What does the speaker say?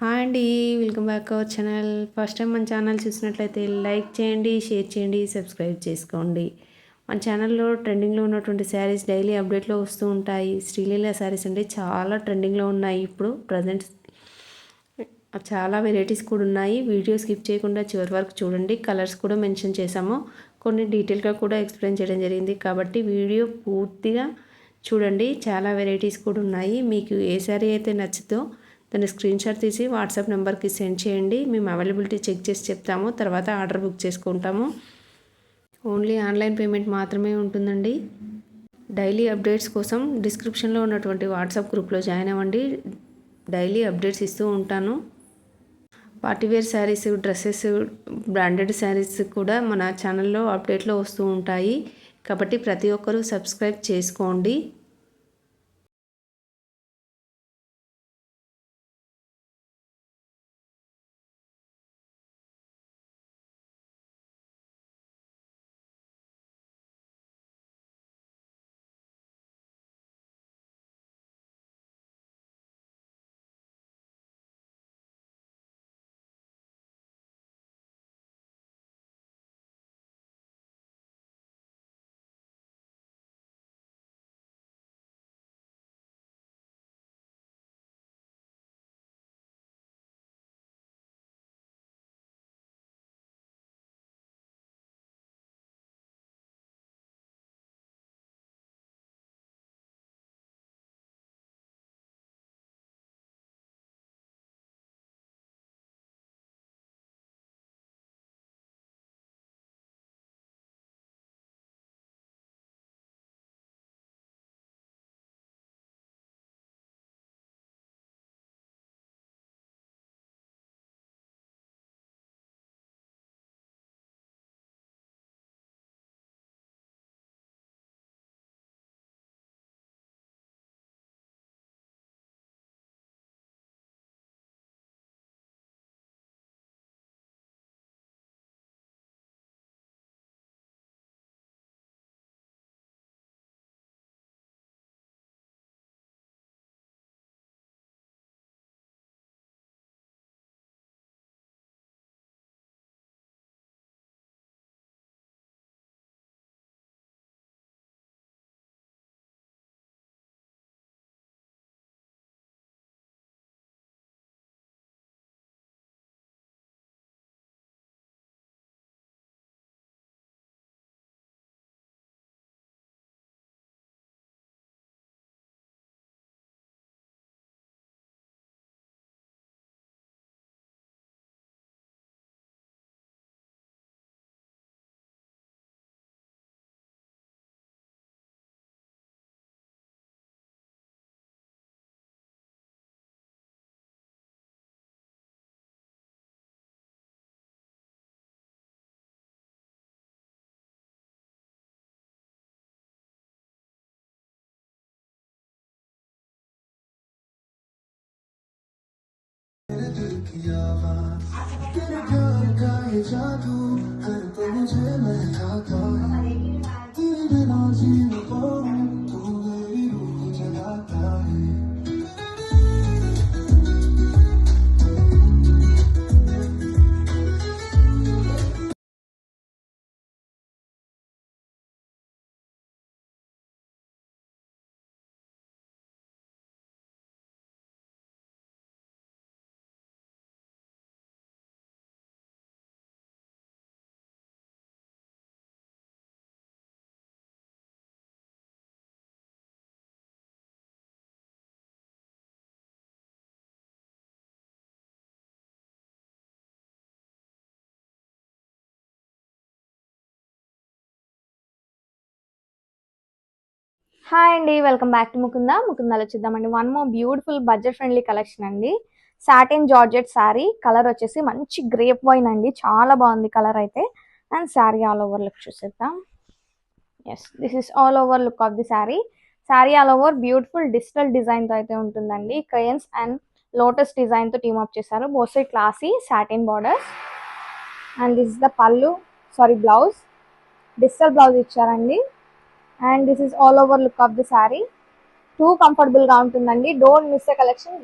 Hi అండి, welcome back our channel. First time మన channel చూసినట్లయితే లైక్ చేయండి, షేర్ చేయండి, సబ్స్క్రైబ్ చేసుకోండి. మన ఛానల్లో ట్రెండింగ్లో ఉన్నటువంటి శారీస్ డైలీ అప్డేట్లో వస్తూ ఉంటాయి. శ్రీలీల శారీస్ అంటే చాలా ట్రెండింగ్లో ఉన్నాయి. ఇప్పుడు ప్రజెంట్ చాలా వెరైటీస్ కూడా ఉన్నాయి. వీడియో స్కిప్ చేయకుండా చివరి వరకు చూడండి. కలర్స్ కూడా మెన్షన్ చేశాము, కొన్ని డీటెయిల్గా కూడా ఎక్స్ప్లెయిన్ చేయడం జరిగింది. కాబట్టి వీడియో పూర్తిగా చూడండి. చాలా వెరైటీస్ కూడా ఉన్నాయి. మీకు ఏ శారీ అయితే నచ్చుతో దాన్ని స్క్రీన్ షాట్ తీసి వాట్సాప్ నెంబర్కి సెండ్ చేయండి. మేము అవైలబిలిటీ చెక్ చేసి చెప్తాము, తర్వాత ఆర్డర్ బుక్ చేసుకుంటాము. ఓన్లీ ఆన్లైన్ పేమెంట్ మాత్రమే ఉంటుందండి. డైలీ అప్డేట్స్ కోసం డిస్క్రిప్షన్లో ఉన్నటువంటి వాట్సాప్ గ్రూప్లో జాయిన్ అవ్వండి. డైలీ అప్డేట్స్ ఇస్తూ ఉంటాను. Party wear saris, dresses, branded saris కూడా మన ఛానల్లో అప్డేట్లో వస్తూ ఉంటాయి. కాబట్టి ప్రతి ఒక్కరూ సబ్స్క్రైబ్ చేసుకోండి. जादू हर पल मुझे महकाता है, तेरे बिना जी न पाऊं, तू मेरी रूह जगाता है. హాయ్ అండి, వెల్కమ్ బ్యాక్ టు ముకుందాలో చూద్దామండి. One more beautiful budget friendly collection అండి. సాటిన్ జార్జెట్ శారీ, కలర్ వచ్చేసి మంచి గ్రేప్ వైన్ అండి, చాలా బాగుంది కలర్ అయితే. And sari all over look చూసేద్దాం. Yes, this is all over look of the sari. Sari all over beautiful digital డిజైన్తో అయితే ఉంటుందండి. క్రయన్స్ అండ్ లోటస్ డిజైన్తో టీమ్ అప్ చేశారు. Both side classy satin borders. And this is the pallu, blouse. Digital blouse ఇచ్చారండి. And this is all over look of the sari. Two comfortable గా ఉంటుందండి. Don't miss the collection.